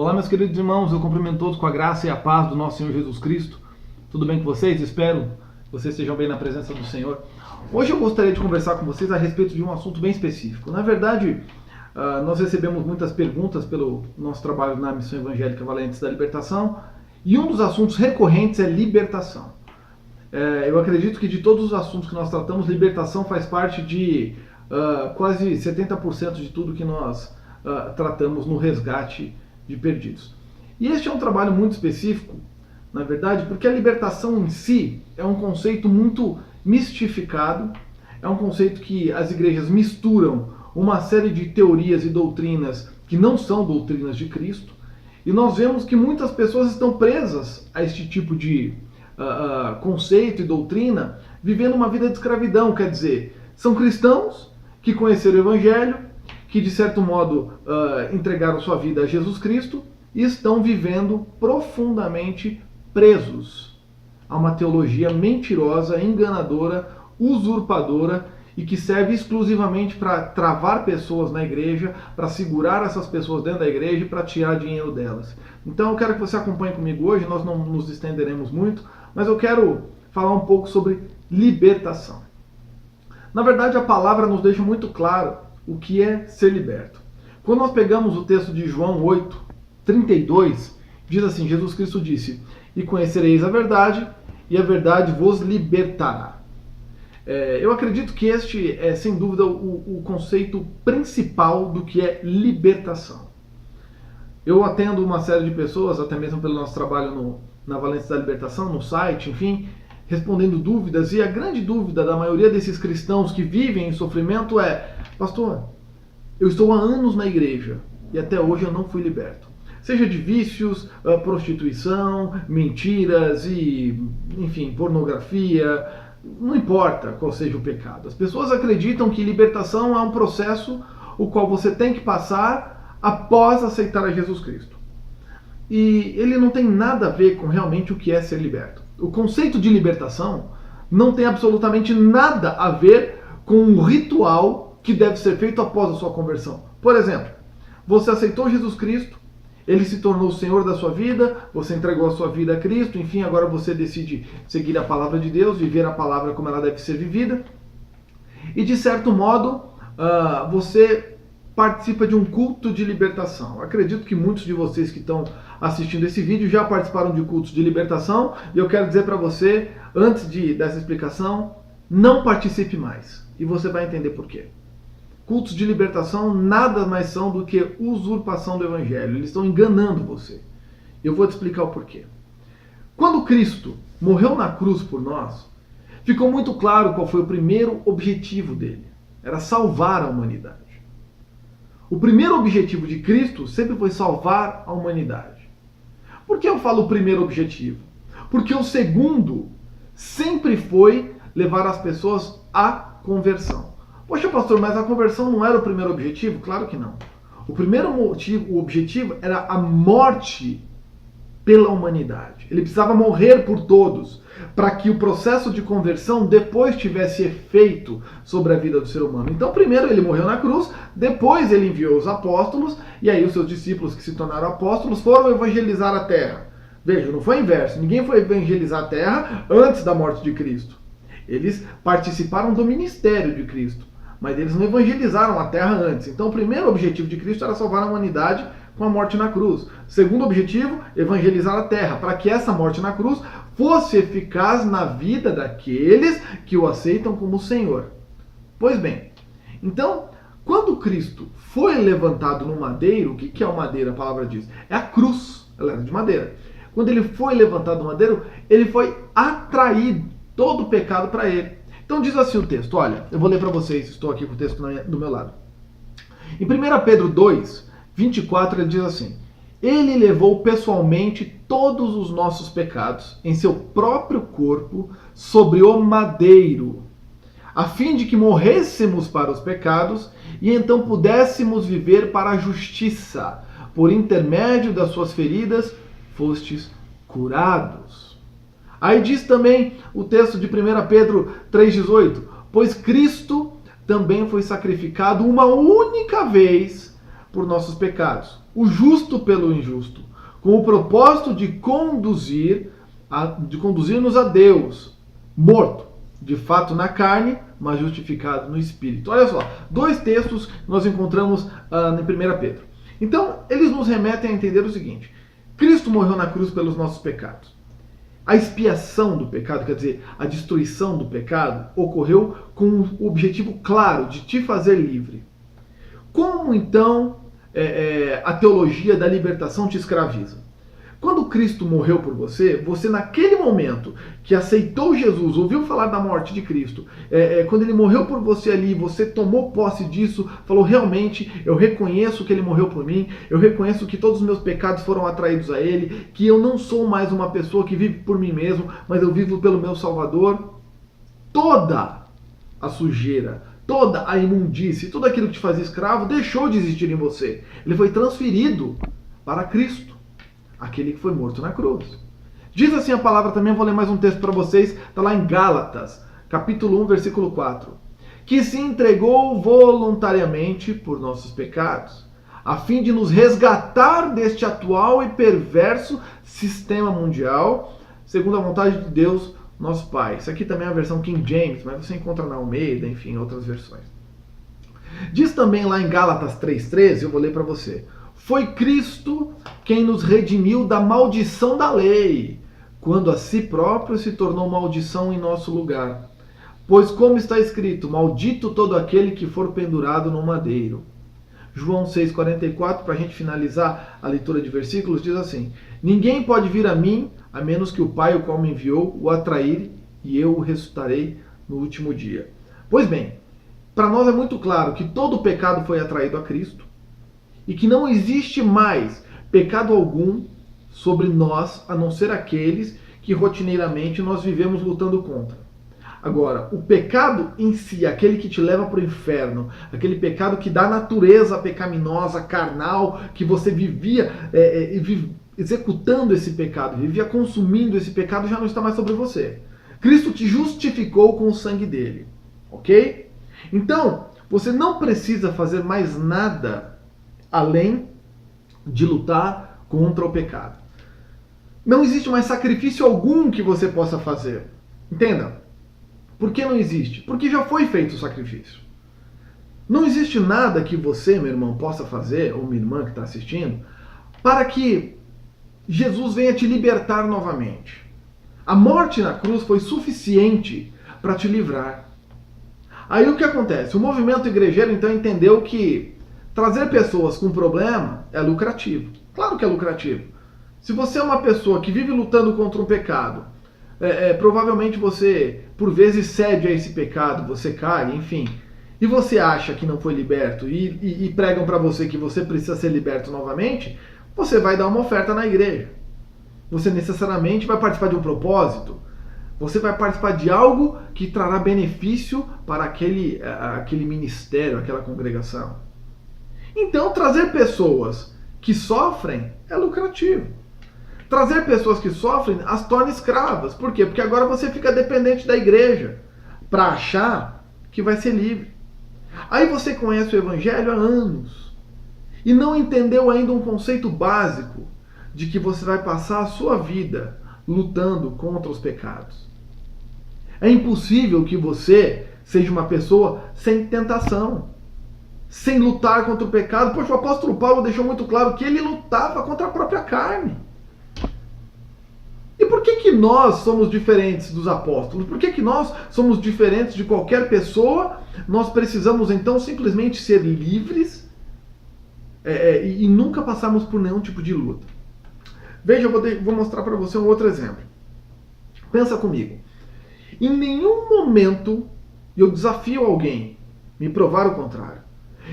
Olá, meus queridos irmãos, eu cumprimento todos com a graça e a paz do nosso Senhor Jesus Cristo. Tudo bem com vocês? Espero que vocês estejam bem na presença do Senhor. Hoje eu gostaria de conversar com vocês a respeito de um assunto bem específico. Na verdade, nós recebemos muitas perguntas pelo nosso trabalho na Missão Evangélica Valentes da Libertação, e um dos assuntos recorrentes é libertação. Eu acredito que de todos os assuntos que nós tratamos, libertação faz parte de quase 70% de tudo que nós tratamos no resgate de perdidos. E este é um trabalho muito específico, na verdade, porque a libertação em si é um conceito muito mistificado, é um conceito que as igrejas misturam uma série de teorias e doutrinas que não são doutrinas de Cristo, e nós vemos que muitas pessoas estão presas a este tipo de conceito e doutrina, vivendo uma vida de escravidão, quer dizer, são cristãos que conheceram o Evangelho, que de certo modo entregaram sua vida a Jesus Cristo e estão vivendo profundamente presos a uma teologia mentirosa, enganadora, usurpadora e que serve exclusivamente para travar pessoas na igreja, para segurar essas pessoas dentro da igreja e para tirar dinheiro delas. Então eu quero que você acompanhe comigo hoje, nós não nos estenderemos muito, mas eu quero falar um pouco sobre libertação. Na verdade, a palavra nos deixa muito claro o que é ser liberto. Quando nós pegamos o texto de João 8:32, diz assim, Jesus Cristo disse, e conhecereis a verdade, e a verdade vos libertará. Eu acredito que este é, sem dúvida, o conceito principal do que é libertação. Eu atendo uma série de pessoas, até mesmo pelo nosso trabalho na Valência da Libertação, no site, enfim, respondendo dúvidas, e a grande dúvida da maioria desses cristãos que vivem em sofrimento é: pastor, eu estou há anos na igreja e até hoje eu não fui liberto. Seja de vícios, prostituição, mentiras e, enfim, pornografia, não importa qual seja o pecado. As pessoas acreditam que libertação é um processo o qual você tem que passar após aceitar a Jesus Cristo. E ele não tem nada a ver com realmente o que é ser liberto. O conceito de libertação não tem absolutamente nada a ver com um ritual que deve ser feito após a sua conversão. Por exemplo, você aceitou Jesus Cristo, ele se tornou o Senhor da sua vida, você entregou a sua vida a Cristo, enfim, agora você decide seguir a palavra de Deus, viver a palavra como ela deve ser vivida, e de certo modo você participa de um culto de libertação. Acredito que muitos de vocês que estão assistindo esse vídeo já participaram de cultos de libertação, e eu quero dizer para você, antes dessa explicação, não participe mais. E você vai entender por quê. Cultos de libertação nada mais são do que usurpação do Evangelho. Eles estão enganando você. Eu vou te explicar o porquê. Quando Cristo morreu na cruz por nós, ficou muito claro qual foi o primeiro objetivo dele. Era salvar a humanidade. O primeiro objetivo de Cristo sempre foi salvar a humanidade. Por que eu falo o primeiro objetivo? Porque o segundo sempre foi levar as pessoas à conversão. Poxa, pastor, mas a conversão não era o primeiro objetivo? Claro que não. O primeiro motivo, o objetivo era a morte pela humanidade. Ele precisava morrer por todos, para que o processo de conversão depois tivesse efeito sobre a vida do ser humano. Então, primeiro ele morreu na cruz, depois ele enviou os apóstolos, e aí os seus discípulos que se tornaram apóstolos foram evangelizar a terra. Veja, não foi inverso. Ninguém foi evangelizar a terra antes da morte de Cristo. Eles participaram do ministério de Cristo, mas eles não evangelizaram a terra antes. Então o primeiro objetivo de Cristo era salvar a humanidade com a morte na cruz. Segundo objetivo, evangelizar a terra, para que essa morte na cruz fosse eficaz na vida daqueles que o aceitam como Senhor. Pois bem, então, quando Cristo foi levantado no madeiro, o que é o madeiro? A palavra diz, é a cruz, ela era de madeira. Quando ele foi levantado no madeiro, ele foi atraído todo o pecado para ele. Então diz assim o texto, olha, eu vou ler para vocês, estou aqui com o texto do meu lado. Em 1 Pedro 2:24 ele diz assim, ele levou pessoalmente todos os nossos pecados em seu próprio corpo sobre o madeiro, a fim de que morrêssemos para os pecados e então pudéssemos viver para a justiça. Por intermédio das suas feridas fostes curados. Aí diz também o texto de 1 Pedro 3,18, pois Cristo também foi sacrificado uma única vez por nossos pecados, o justo pelo injusto, com o propósito de conduzir-nos a Deus, morto, de fato na carne, mas justificado no Espírito. Olha só, 2 textos que nós encontramos em 1 Pedro. Então, eles nos remetem a entender o seguinte: Cristo morreu na cruz pelos nossos pecados. A expiação do pecado, quer dizer, a destruição do pecado, ocorreu com o objetivo claro de te fazer livre. Como então a teologia da libertação te escraviza? Quando Cristo morreu por você, você naquele momento que aceitou Jesus, ouviu falar da morte de Cristo, quando ele morreu por você ali, você tomou posse disso, falou: realmente, eu reconheço que ele morreu por mim, eu reconheço que todos os meus pecados foram atraídos a ele, que eu não sou mais uma pessoa que vive por mim mesmo, mas eu vivo pelo meu Salvador. Toda a sujeira, toda a imundície, tudo aquilo que te fazia escravo deixou de existir em você. Ele foi transferido para Cristo, aquele que foi morto na cruz. Diz assim a palavra também, vou ler mais um texto para vocês, está lá em Gálatas, capítulo 1, versículo 4. Que se entregou voluntariamente por nossos pecados, a fim de nos resgatar deste atual e perverso sistema mundial, segundo a vontade de Deus, nosso Pai. Isso aqui também é a versão King James, mas você encontra na Almeida, enfim, outras versões. Diz também lá em Gálatas 3,13, eu vou ler para você. Foi Cristo quem nos redimiu da maldição da lei, quando a si próprio se tornou maldição em nosso lugar. Pois como está escrito, maldito todo aquele que for pendurado no madeiro. João 6,44, para a gente finalizar a leitura de versículos, diz assim: ninguém pode vir a mim, a menos que o Pai, o qual me enviou, o atrair, e eu o ressuscitarei no último dia. Pois bem, para nós é muito claro que todo o pecado foi atraído a Cristo, e que não existe mais pecado algum sobre nós, a não ser aqueles que rotineiramente nós vivemos lutando contra. Agora, o pecado em si, aquele que te leva para o inferno, aquele pecado que dá natureza pecaminosa, carnal, que você vivia executando esse pecado, vivia consumindo esse pecado, já não está mais sobre você. Cristo te justificou com o sangue dele, ok? Então, você não precisa fazer mais nada além de lutar contra o pecado. Não existe mais sacrifício algum que você possa fazer. Entenda? Por que não existe? Porque já foi feito o sacrifício. Não existe nada que você, meu irmão, possa fazer, ou minha irmã que está assistindo, para que Jesus venha te libertar novamente. A morte na cruz foi suficiente para te livrar. Aí o que acontece? O movimento igrejeiro então entendeu que trazer pessoas com problema é lucrativo. Claro que é lucrativo. Se você é uma pessoa que vive lutando contra um pecado, provavelmente você, por vezes, cede a esse pecado, você cai, enfim, e você acha que não foi liberto e pregam para você que você precisa ser liberto novamente, você vai dar uma oferta na igreja. Você necessariamente vai participar de um propósito. Você vai participar de algo que trará benefício para aquele ministério, aquela congregação. Então, trazer pessoas que sofrem é lucrativo. Trazer pessoas que sofrem as torna escravas. Por quê? Porque agora você fica dependente da igreja para achar que vai ser livre. Aí você conhece o evangelho há anos e não entendeu ainda um conceito básico de que você vai passar a sua vida lutando contra os pecados. É impossível que você seja uma pessoa sem tentação, sem lutar contra o pecado. Poxa, o apóstolo Paulo deixou muito claro que ele lutava contra a própria carne. E por que nós somos diferentes dos apóstolos? Por que nós somos diferentes de qualquer pessoa? Nós precisamos então simplesmente ser livres e nunca passarmos por nenhum tipo de luta. Veja, eu vou mostrar para você um outro exemplo. Pensa comigo. Em nenhum momento, eu desafio alguém a me provar o contrário.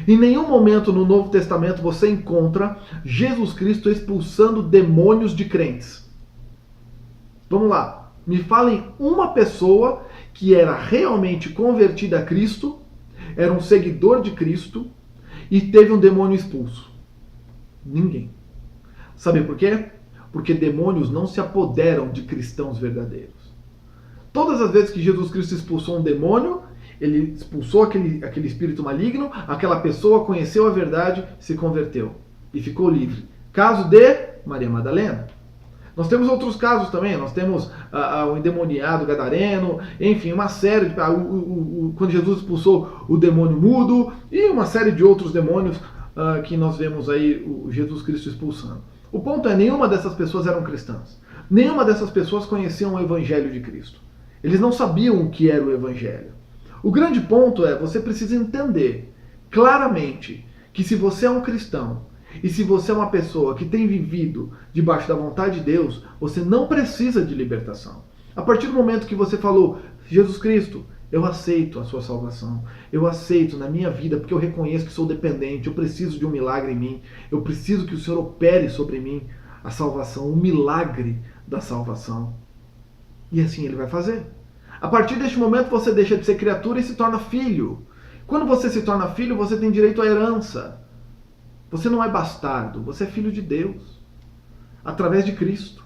Em nenhum momento no Novo Testamento você encontra Jesus Cristo expulsando demônios de crentes. Vamos lá, me falem uma pessoa que era realmente convertida a Cristo, era um seguidor de Cristo e teve um demônio expulso. Ninguém. Sabe por quê? Porque demônios não se apoderam de cristãos verdadeiros. Todas as vezes que Jesus Cristo expulsou um demônio, Ele expulsou aquele espírito maligno, aquela pessoa conheceu a verdade, se converteu e ficou livre. Caso de Maria Madalena. Nós temos outros casos também, nós temos o endemoniado gadareno, enfim, uma série de... quando Jesus expulsou o demônio mudo e uma série de outros demônios que nós vemos aí o Jesus Cristo expulsando. O ponto é, nenhuma dessas pessoas eram cristãs. Nenhuma dessas pessoas conheciam o Evangelho de Cristo. Eles não sabiam o que era o Evangelho. O grande ponto é, você precisa entender claramente que se você é um cristão e se você é uma pessoa que tem vivido debaixo da vontade de Deus, você não precisa de libertação. A partir do momento que você falou, Jesus Cristo, eu aceito a sua salvação, eu aceito na minha vida, porque eu reconheço que sou dependente, eu preciso de um milagre em mim, eu preciso que o Senhor opere sobre mim a salvação, o milagre da salvação. E assim Ele vai fazer. A partir deste momento você deixa de ser criatura e se torna filho. Quando você se torna filho, você tem direito à herança. Você não é bastardo, você é filho de Deus, através de Cristo.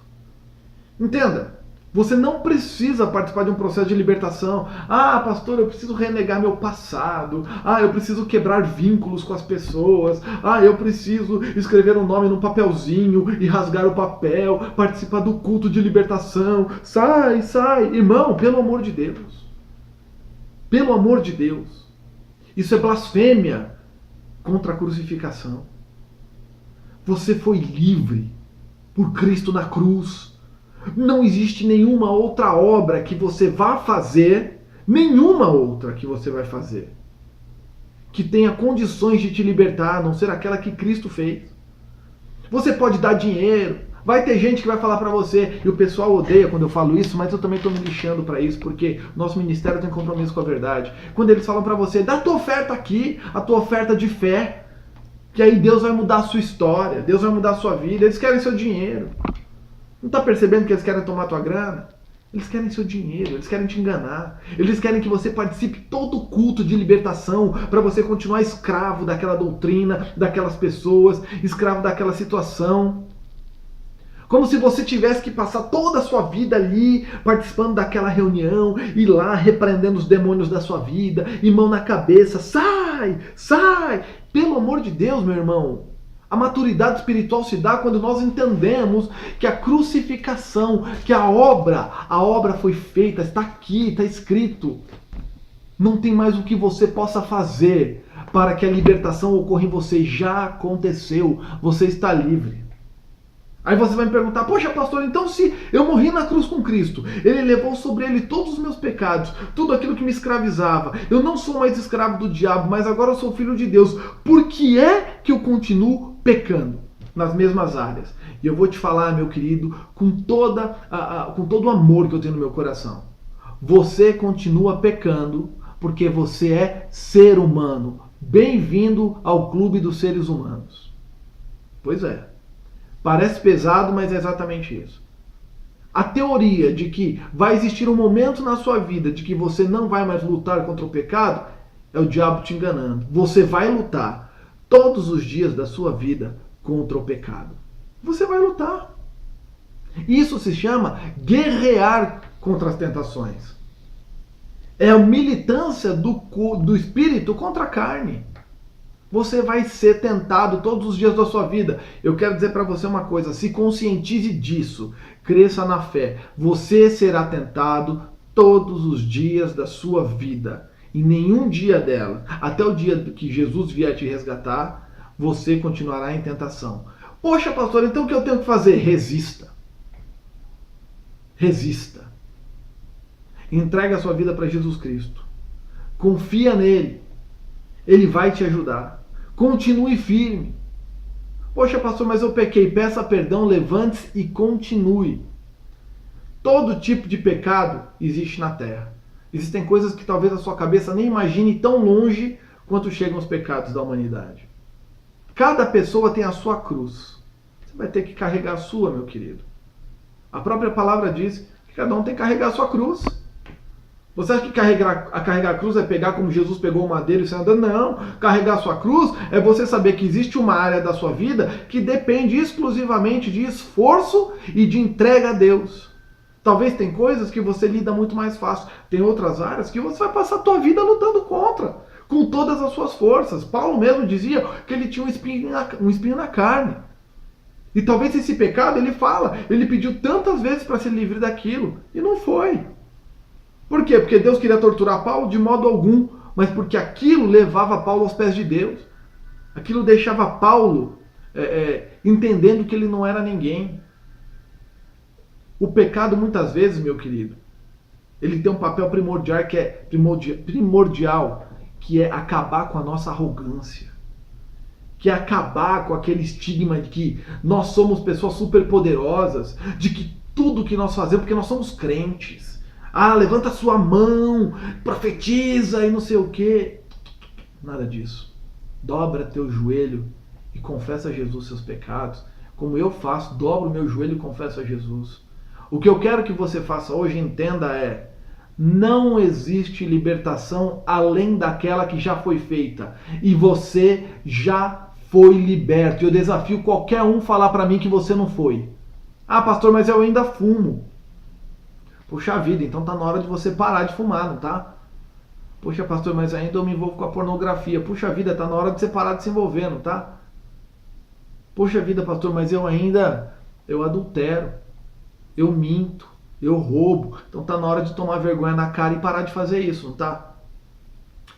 Entenda, você não precisa participar de um processo de libertação. Ah, pastor, eu preciso renegar meu passado. Ah, eu preciso quebrar vínculos com as pessoas. Ah, eu preciso escrever um nome num papelzinho e rasgar o papel, participar do culto de libertação. Sai, sai. Irmão, pelo amor de Deus. Pelo amor de Deus. Isso é blasfêmia contra a crucificação. Você foi livre por Cristo na cruz. Não existe nenhuma outra obra que você vá fazer, nenhuma outra que você vai fazer, que tenha condições de te libertar, a não ser aquela que Cristo fez. Você pode dar dinheiro, vai ter gente que vai falar pra você, e o pessoal odeia quando eu falo isso, mas eu também estou me lixando para isso, porque nosso ministério tem compromisso com a verdade. Quando eles falam pra você, dá a tua oferta aqui, a tua oferta de fé, que aí Deus vai mudar a sua história, Deus vai mudar a sua vida, eles querem seu dinheiro. Não está percebendo que eles querem tomar tua grana? Eles querem seu dinheiro, eles querem te enganar. Eles querem que você participe todo o culto de libertação para você continuar escravo daquela doutrina, daquelas pessoas, escravo daquela situação. Como se você tivesse que passar toda a sua vida ali, participando daquela reunião, e lá repreendendo os demônios da sua vida, e mão na cabeça, sai, sai. Pelo amor de Deus, meu irmão. A maturidade espiritual se dá quando nós entendemos que a crucificação, que a obra foi feita, está aqui, está escrito. Não tem mais o que você possa fazer para que a libertação ocorra em você. Já aconteceu, você está livre. Aí você vai me perguntar, poxa pastor, então se eu morri na cruz com Cristo, Ele levou sobre Ele todos os meus pecados, tudo aquilo que me escravizava, eu não sou mais escravo do diabo, mas agora eu sou filho de Deus, por que é que eu continuo pecando nas mesmas áreas? E eu vou te falar, meu querido, com todo o amor que eu tenho no meu coração, você continua pecando porque você é ser humano. Bem-vindo ao clube dos seres humanos. Pois é. Parece pesado, mas é exatamente isso. A teoria de que vai existir um momento na sua vida de que você não vai mais lutar contra o pecado é o diabo te enganando. Você vai lutar todos os dias da sua vida contra o pecado. Você vai lutar. Isso se chama guerrear contra as tentações. É a militância do espírito contra a carne. Você vai ser tentado todos os dias da sua vida. Eu quero dizer para você uma coisa, se conscientize disso, cresça na fé. Você será tentado todos os dias da sua vida. Em nenhum dia dela, até o dia que Jesus vier te resgatar, você continuará em tentação. Poxa, pastor, então o que eu tenho que fazer? Resista. Resista. Entrega a sua vida para Jesus Cristo. Confia nele. Ele vai te ajudar. Continue firme. Poxa, pastor, mas eu pequei. Peça perdão, levante-se e continue. Todo tipo de pecado existe na terra. Existem coisas que talvez a sua cabeça nem imagine tão longe quanto chegam os pecados da humanidade. Cada pessoa tem a sua cruz. Você vai ter que carregar a sua, meu querido. A própria palavra diz que cada um tem que carregar a sua cruz. Você acha que carregar a cruz é pegar como Jesus pegou o madeiro e sair andando? Não. Carregar a sua cruz é você saber que existe uma área da sua vida que depende exclusivamente de esforço e de entrega a Deus. Talvez tem coisas que você lida muito mais fácil. Tem outras áreas que você vai passar a tua vida lutando contra, com todas as suas forças. Paulo mesmo dizia que ele tinha um espinho na carne. E talvez esse pecado, ele fala, ele pediu tantas vezes para ser livre daquilo, e não foi. Por quê? Porque Deus queria torturar Paulo de modo algum, mas porque aquilo levava Paulo aos pés de Deus. Aquilo deixava Paulo entendendo que ele não era ninguém. O pecado, muitas vezes, meu querido, ele tem um papel primordial, que é acabar com a nossa arrogância. Que é acabar com aquele estigma de que nós somos pessoas superpoderosas, de que tudo que nós fazemos, porque nós somos crentes. Ah, levanta a sua mão, profetiza e não sei o quê. Nada disso. Dobra teu joelho e confessa a Jesus seus pecados. Como eu faço, dobro o meu joelho e confesso a Jesus. O que eu quero que você faça hoje, entenda, não existe libertação além daquela que já foi feita. E você já foi liberto. Eu desafio qualquer um falar para mim que você não foi. Ah, pastor, mas eu ainda fumo. Puxa vida, então tá na hora de você parar de fumar, não tá? Puxa, pastor, mas ainda eu me envolvo com a pornografia. Puxa vida, tá na hora de você parar de se envolver, não tá? Puxa vida, pastor, mas eu adultero, eu minto, eu roubo. Então tá na hora de tomar vergonha na cara e parar de fazer isso, não tá?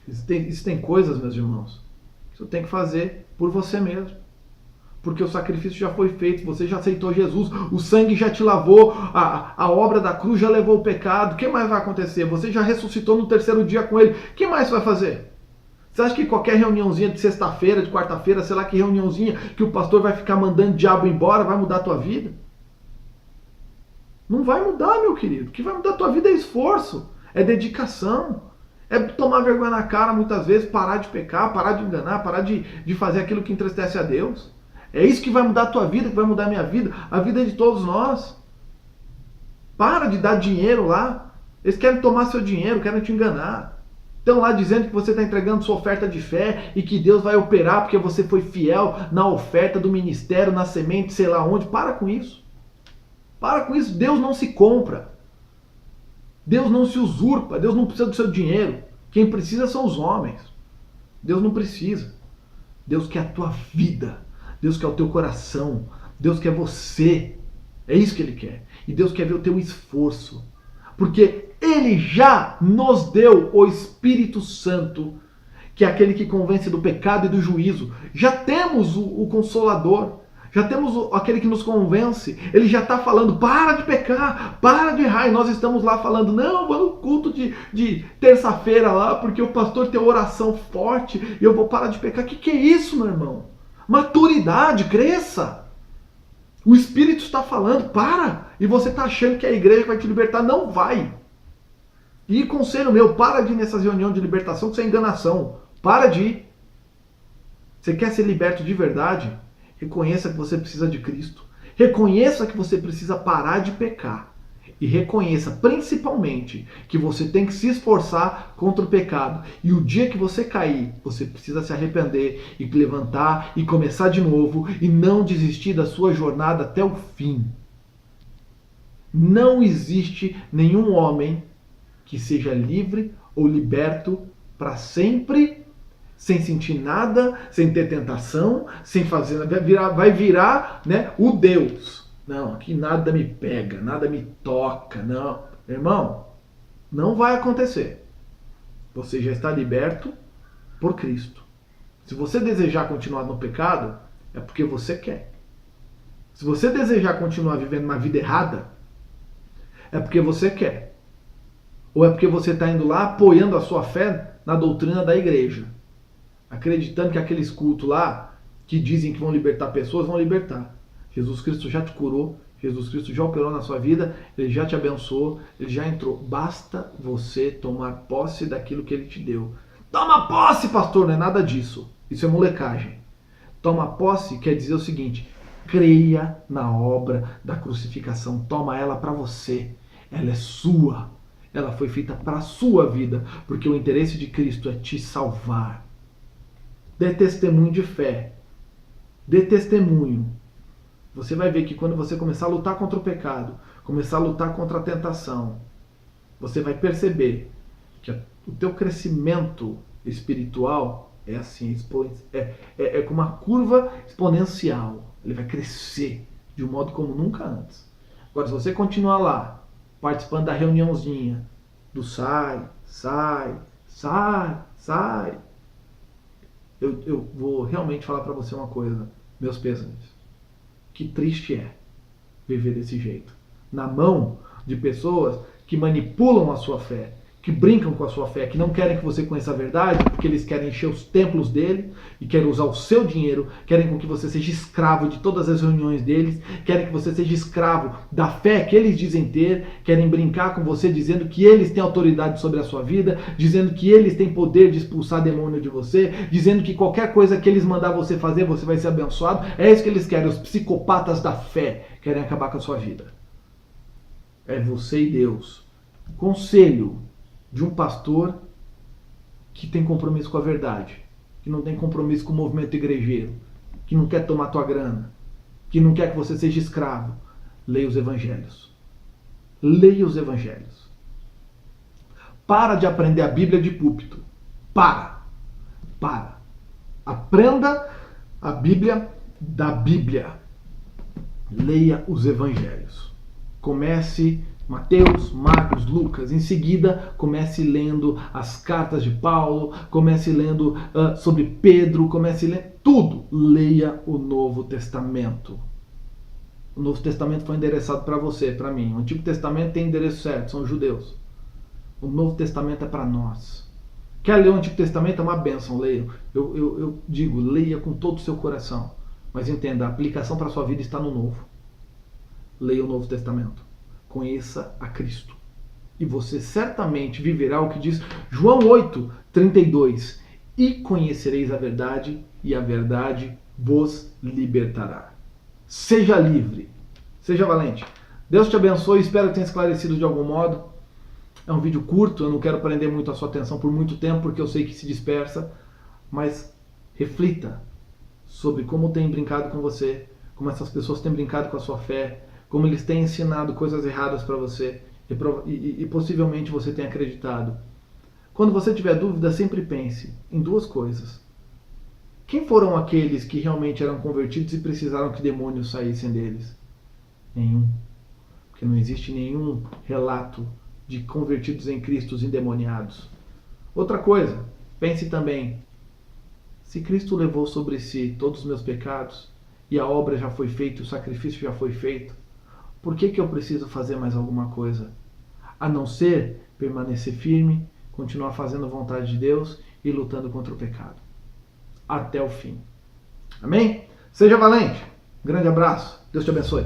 Existem coisas, meus irmãos, que você tem que fazer por você mesmo. Porque o sacrifício já foi feito, você já aceitou Jesus, o sangue já te lavou, a obra da cruz já levou o pecado. O que mais vai acontecer? Você já ressuscitou no terceiro dia com ele. O que mais vai fazer? Você acha que qualquer reuniãozinha de sexta-feira, de quarta-feira, sei lá que reuniãozinha, que o pastor vai ficar mandando o diabo embora, vai mudar a tua vida? Não vai mudar, meu querido. O que vai mudar a tua vida é esforço, é dedicação. É tomar vergonha na cara muitas vezes, parar de pecar, parar de enganar, parar de fazer aquilo que entristece a Deus. É isso que vai mudar a tua vida, que vai mudar a minha vida, a vida de todos nós. Para de dar dinheiro lá. Eles querem tomar seu dinheiro, querem te enganar. Estão lá dizendo que você está entregando sua oferta de fé e que Deus vai operar porque você foi fiel na oferta do ministério, na semente, sei lá onde. Para com isso. Para com isso. Deus não se compra. Deus não se usurpa. Deus não precisa do seu dinheiro. Quem precisa são os homens. Deus não precisa. Deus quer a tua vida. Deus quer o teu coração. Deus quer você. É isso que Ele quer. E Deus quer ver o teu esforço. Porque Ele já nos deu o Espírito Santo, que é aquele que convence do pecado e do juízo. Já temos o Consolador. Já temos aquele que nos convence. Ele já está falando, para de pecar, para de errar. E nós estamos lá falando, não, vou no culto de terça-feira lá, porque o pastor tem oração forte e eu vou parar de pecar. Que é isso, meu irmão? Maturidade, cresça. O Espírito está falando, para. E você está achando que a igreja vai te libertar. Não vai. E conselho meu, para de ir nessas reuniões de libertação, que isso é enganação. Para de ir. Você quer ser liberto de verdade? Reconheça que você precisa de Cristo. Reconheça que você precisa parar de pecar. E reconheça, principalmente, que você tem que se esforçar contra o pecado. E o dia que você cair, você precisa se arrepender e levantar e começar de novo e não desistir da sua jornada até o fim. Não existe nenhum homem que seja livre ou liberto para sempre, sem sentir nada, sem ter tentação, sem fazer, vai virar, né, o Deus. Não, aqui nada me pega, nada me toca, não. Irmão, não vai acontecer. Você já está liberto por Cristo. Se você desejar continuar no pecado, é porque você quer. Se você desejar continuar vivendo uma vida errada, é porque você quer. Ou é porque você está indo lá apoiando a sua fé na doutrina da igreja. Acreditando que aqueles cultos lá, que dizem que vão libertar pessoas, vão libertar. Jesus Cristo já te curou, Jesus Cristo já operou na sua vida, Ele já te abençoou, Ele já entrou. Basta você tomar posse daquilo que Ele te deu. Toma posse, pastor, não é nada disso. Isso é molecagem. Toma posse quer dizer o seguinte, creia na obra da crucificação, toma ela para você. Ela é sua, ela foi feita para a sua vida, porque o interesse de Cristo é te salvar. Dê testemunho de fé. Dê testemunho. Você vai ver que quando você começar a lutar contra o pecado, começar a lutar contra a tentação, você vai perceber que o teu crescimento espiritual é assim, é como uma curva exponencial. Ele vai crescer de um modo como nunca antes. Agora, se você continuar lá, participando da reuniãozinha, do sai, eu vou realmente falar para você uma coisa, meus pêsames. Que triste é viver desse jeito. Na mão de pessoas que manipulam a sua fé, que brincam com a sua fé, que não querem que você conheça a verdade, porque eles querem encher os templos dele e querem usar o seu dinheiro, querem com que você seja escravo de todas as reuniões deles, querem que você seja escravo da fé que eles dizem ter, querem brincar com você dizendo que eles têm autoridade sobre a sua vida, dizendo que eles têm poder de expulsar demônio de você, dizendo que qualquer coisa que eles mandar você fazer, você vai ser abençoado. É isso que eles querem, os psicopatas da fé querem acabar com a sua vida. É você e Deus. Conselho de um pastor que tem compromisso com a verdade, que não tem compromisso com o movimento igrejeiro, que não quer tomar tua grana, que não quer que você seja escravo. Leia os evangelhos. Leia os evangelhos. Para de aprender a Bíblia de púlpito. Para. Aprenda a Bíblia da Bíblia. Leia os evangelhos. Comece Mateus, Marcos, Lucas. Em seguida, comece lendo as cartas de Paulo, comece lendo sobre Pedro, comece lendo tudo. Leia o Novo Testamento. O Novo Testamento foi endereçado para você, para mim. O Antigo Testamento tem endereço certo, são os judeus. O Novo Testamento é para nós. Quer ler o Antigo Testamento? É uma bênção, leia. Eu digo, leia com todo o seu coração. Mas entenda, a aplicação para a sua vida está no Novo. Leia o Novo Testamento. Conheça a Cristo. E você certamente viverá o que diz João 8:32. E conhecereis a verdade, e a verdade vos libertará. Seja livre. Seja valente. Deus te abençoe. Espero que tenha esclarecido de algum modo. É um vídeo curto. Eu não quero prender muito a sua atenção por muito tempo, porque eu sei que se dispersa. Mas reflita sobre como tem brincado com você, como essas pessoas têm brincado com a sua fé, como eles têm ensinado coisas erradas para você e possivelmente você tenha acreditado. Quando você tiver dúvida, sempre pense em duas coisas. Quem foram aqueles que realmente eram convertidos e precisaram que demônios saíssem deles? Nenhum. Porque não existe nenhum relato de convertidos em Cristo endemoniados. Outra coisa, pense também, se Cristo levou sobre si todos os meus pecados e a obra já foi feita, o sacrifício já foi feito, por que eu preciso fazer mais alguma coisa? A não ser permanecer firme, continuar fazendo a vontade de Deus e lutando contra o pecado. Até o fim. Amém? Seja valente. Grande abraço. Deus te abençoe.